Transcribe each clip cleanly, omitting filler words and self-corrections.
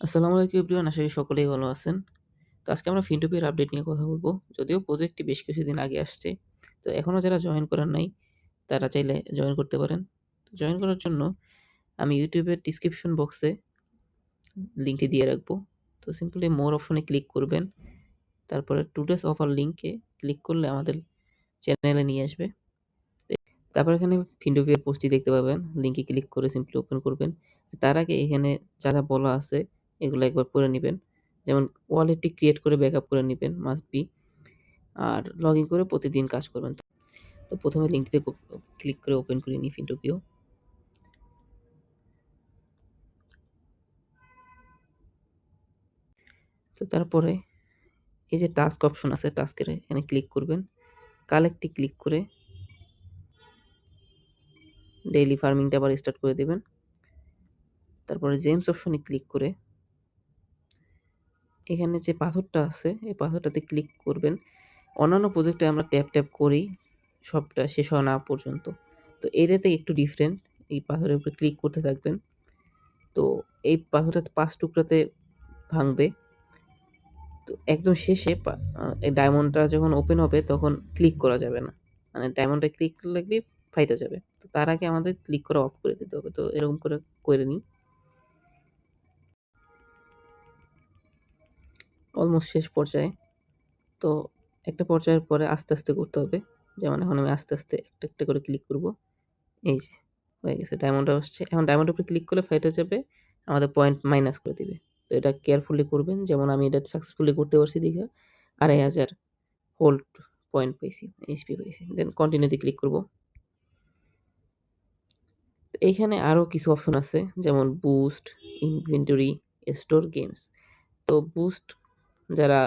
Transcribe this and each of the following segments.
আসসালামু আলাইকুম এভরিওয়ান, আশা করি সকলেই ভালো আছেন। তো আজকে আমরা ফিনটোপির আপডেট নিয়ে কথা বলব। যদিও প্রজেক্টটি বেশ কিছুদিন আগে আসছে। তো এখনও যারা জয়েন করেন নাই, তারা চাইলে জয়েন করতে পারেন। তো জয়েন করার জন্য আমি ইউটিউবের ডিসক্রিপশন বক্সে লিঙ্কটি দিয়ে রাখবো। তো সিম্পলি মোর অপশনে ক্লিক করবেন। তারপরে টুডেস অফার লিঙ্কে ক্লিক করলে আমাদের চ্যানেলে নিয়ে আসবে। তারপর এখানে ফিনটোপির পোস্টটি দেখতে পাবেন। লিঙ্কে ক্লিক করে সিম্পলি ওপেন করবেন। তার আগে এখানে যা বলা আছে এগুলো একবার পড়ে নিবেন। যেমন ওয়ালেটটি ক্রিয়েট করে ব্যাকআপ করে নিবেন মাস্ট বি। আর লগইন করে প্রতিদিন কাজ করবেন। তো প্রথমে লিঙ্কটিতে ক্লিক করে ওপেন করে নিই ফিনটোপিও। তো তারপরে এই যে টাস্ক অপশন আছে, টাস্কের এখানে ক্লিক করবেন। কালেক্টে ক্লিক করে ডেইলি ফার্মিংটা আবার স্টার্ট করে দিবেন। তারপরে জেমস অপশনে ক্লিক করে এখানে যে পাথরটা আছে এই পাথরটাতে ক্লিক করবেন। অন্যান্য প্রজেক্টে আমরা ট্যাপ করি সবটা শেষ হওয়া না পর্যন্ত। তো এটাতে একটু ডিফারেন্ট। এই পাথরের উপরে ক্লিক করতে থাকবেন। তো এই পাথরটা ৫ টুকরাতে ভাঙবে। তো একদম শেষে এই ডায়মন্ডটা যখন ওপেন হবে তখন ক্লিক করা যাবে না। মানে ডায়মন্ডে ক্লিক লাগলেই ফাইটা যাবে। তো তার আগে আমাদের ক্লিক করা অফ করে দিতে হবে। তো এরকম করে নিই। অলমোস্ট শেষ পর্যায়ে। তো একটা পর্যায়ের পরে আস্তে করতে হবে। যেমন এখন আমি আস্তে একটা করে ক্লিক করব। এই যে হয়ে গেছে, ডায়মন্ড আসছে। এখন ডায়মন্ডের উপরে ক্লিক করলে ফাইটে যাবে, আমাদের পয়েন্ট মাইনাস করে দিবে। তো এটা কেয়ারফুলি করবেন। যেমন আমি এটা সাকসেসফুলি করতে পারছি দেখে ২,৫০০ হোল্ড পয়েন্ট পাইছি, এইচপি পাইছি। দেন কন্টিনিউতে ক্লিক করব। তো এইখানে আরও কিছু অপশন আছে, যেমন বুস্ট, ইনভেন্টরি, স্টোর গেমস। তো বুস্ট যারা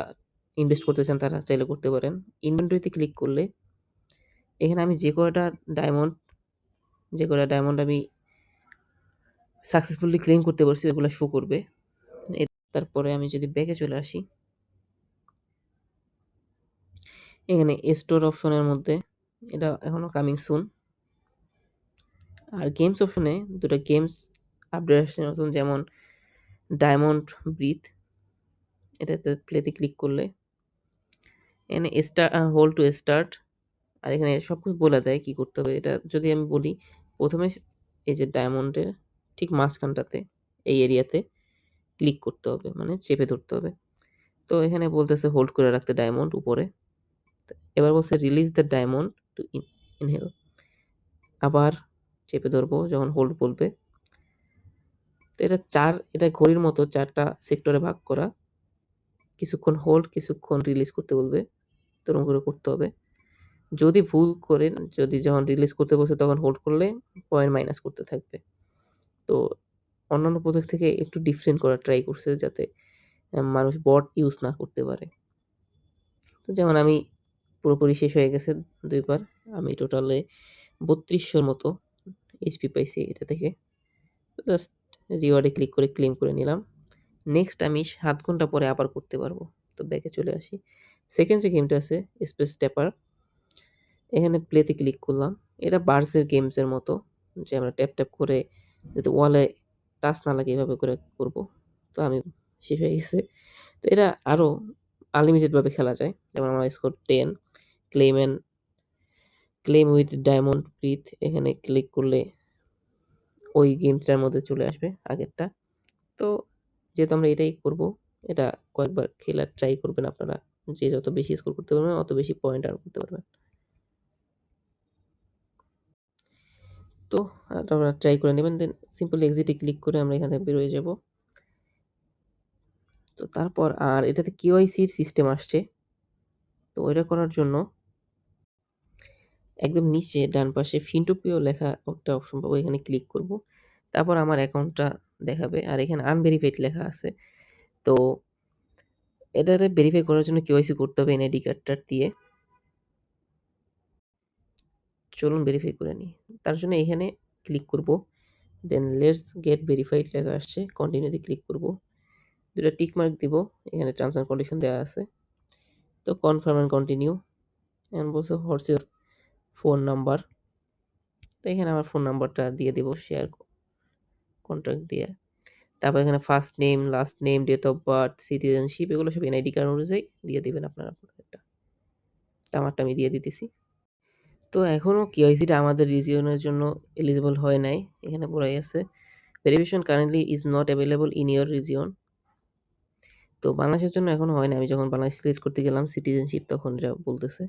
ইনভেস্ট করতে চান তারা চাইলে করতে পারেন। ইনভেন্টরিতে ক্লিক করলে এখানে আমি যে কয়টা ডায়মন্ড আমি সাকসেসফুলি ক্লেম করতে পারছি ওগুলো শো করবে। তারপরে আমি যদি ব্যাকে চলে আসি, এখানে স্টোর অপশনের মধ্যে এটা এখনো কামিং সুন। আর গেমস অপশনে দুটো গেমস আপডেট আসছে নতুন, যেমন ডায়মন্ড ব্রিথ। এটাতে প্লেতে ক্লিক করলে এখানে হোল্ড টু স্টার্ট, আর এখানে সবকিছু বলে দেয় কি করতে হবে। এটা যদি আমি বলি, প্রথমে এই যে ডায়মন্ডের ঠিক মাঝখানটাতে এই এরিয়াতে ক্লিক করতে হবে, মানে চেপে ধরতে হবে। তো এখানে বলতেছে হোল্ড করে রাখতে ডায়মন্ড উপরে। এবার বলছে release the diamond to inhale. আবার চেপে ধরবো যখন হোল্ড বলবে। তো এটা ঘড়ির মতো ৪টা সেক্টরে ভাগ করা। কিছুক্ষণ হোল্ড, কিছুক্ষণ রিলিজ করতে বলবে। তো এরকম করে করতে হবে। যদি ভুল করেন, যদি যখন রিলিজ করতে বলছে তখন হোল্ড করলে পয়েন্ট মাইনাস করতে থাকবে। তো অন্যান্য প্রজেক্ট থেকে একটু ডিফারেন্ট করার ট্রাই করছে, যাতে মানুষ বট ইউজ না করতে পারে। তো যেমন আমি পুরোপুরি শেষ হয়ে গেছে ২ বার। আমি টোটালে ৩২০০ মতো এইচপি পাইছি এটা থেকে। জাস্ট রিওয়ার্ডে ক্লিক করে ক্লেম করে নিলাম। নেক্সট আমি ৭ ঘন্টা পরে আবার করতে পারবো। তো ব্যাকে চলে আসি। সেকেন্ড যে গেমটা আছে স্পেস ট্যাপার, এখানে প্লেতে ক্লিক করলাম। এটা বার্সের গেমসের মতো, যে আমরা ট্যাপ করে যাতে ওয়ালে টাচ না লাগে এভাবে করে করব। তো আমি শেষ হয়ে গেছে। তো এটা আরও আনলিমিটেড ভাবে খেলা যায়। যেমন আমার score 10। Claim and claim with diamond breath, এখানে ক্লিক করলে ওই গেমসটার মধ্যে চলে আসবে আগেরটা। তো যেহেতু আমরা এটাই করব, এটা কয়েকবার খেলার ট্রাই করবেন আপনারা। যে যত বেশি স্কোর করতে পারবেন অত বেশি পয়েন্ট আর্ন করতে পারবেন। তো আপনারা ট্রাই করে নেবেন। দেন সিম্পল এক্সিটে ক্লিক করে আমরা এখান থেকে বের হয়ে যাব। তো তারপর আর এটাতে কেওয়াইসির সিস্টেম আসছে। তো ওইটা করার জন্য একদম নিচে ডান পাশে ফিনটোপিও লেখা একটা অপশন পাবো, এখানে ক্লিক করব। তারপর আমার অ্যাকাউন্টটা দেখাবে, আর এখানে আনভেরিফাইড লেখা আছে। তো এটারে ভেরিফাই করার জন্য কেওয়াইসি করতে হবে এনআইডি কার্ডটা দিয়ে। চলুন ভেরিফাই করে নিই। তার জন্য এখানে ক্লিক করব। দেন লেটস গেট ভেরিফাইড লেখা আসছে, কন্টিনিউতে ক্লিক করব। ২টা টিক মার্ক দিব, এখানে টার্মস অ্যান্ড কন্ডিশন দেওয়া আছে। তো কনফার্ম অ্যান্ড কন্টিনিউ। এখন বলছে হোয়াটস ইউর ফোন নাম্বার। তো এখানে আমার ফোন নাম্বারটা দিয়ে দিব শেয়ার কন্ট্রাক্ট দিয়ে। তারপর এখানে first name, last name, date of birth, citizenship এগুলো সব এনআইডি কার্ড অনুযায়ী দিয়ে দিবেন আপনাদেরটা। তো আমারটা আমি দিয়ে দিতেছি। তো এখনও কেওয়াইসিটা আমাদের রিজিয়নের জন্য এলিজিবল হয় নাই। এখানে বলাই আছে verification currently is not available in your region. তো বাংলাদেশের জন্য এখনো হয় না। আমি যখন বাংলাদেশ সিলেক্ট করতে গেলাম সিটিজেনশিপ তখন এটা বলতেছে।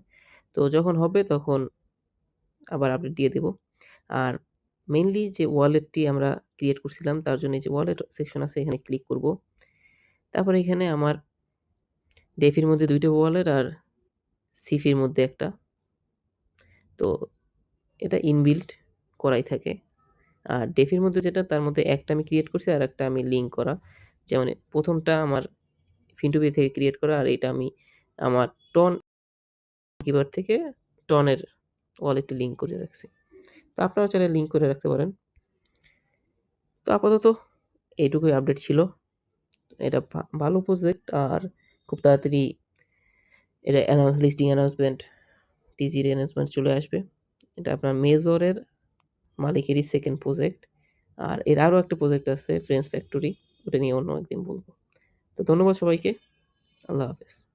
তো যখন হবে তখন আবার আপডেট দিয়ে দেব। আর মেইনলি যে ওয়ালেটটি আমরা ক্রিয়েট করছিলাম তার জন্য এই যে ওয়ালেট সেকশন আছে এখানে ক্লিক করব। তারপরে এখানে আমার ডেফির মধ্যে ২ টা ওয়ালেট আর সিফির মধ্যে একটা। তো এটা ইনবিল্ট করাই থাকে। আর ডেফির মধ্যে যেটা তার মধ্যে একটা আমি ক্রিয়েট করছি আর একটা আমি লিঙ্ক করা। যেমন প্রথমটা আমার ফিন্টুপি থেকে ক্রিয়েট করা আর এটা আমি আমার টন কিপার থেকে টনের ওয়ালেটে লিঙ্ক করে রাখছি। তো আপনারাও চাইলে লিঙ্ক করে রাখতে পারেন। তো আপাতত এইটুকুই আপডেট ছিল। এটা ভালো প্রজেক্ট আর খুব তাড়াতাড়ি এটা লিস্টিং অ্যানাউন্সমেন্ট, টিজির অ্যানাউন্সমেন্ট চলে আসবে। এটা আপনার মেজরের মালিকেরই সেকেন্ড প্রজেক্ট। আর এর আরও একটা প্রজেক্ট আছে ফ্রেন্ডস ফ্যাক্টরি, ওটা নিয়ে অন্য একদিন বলব। তো ধন্যবাদ সবাইকে। আল্লাহ হাফেজ।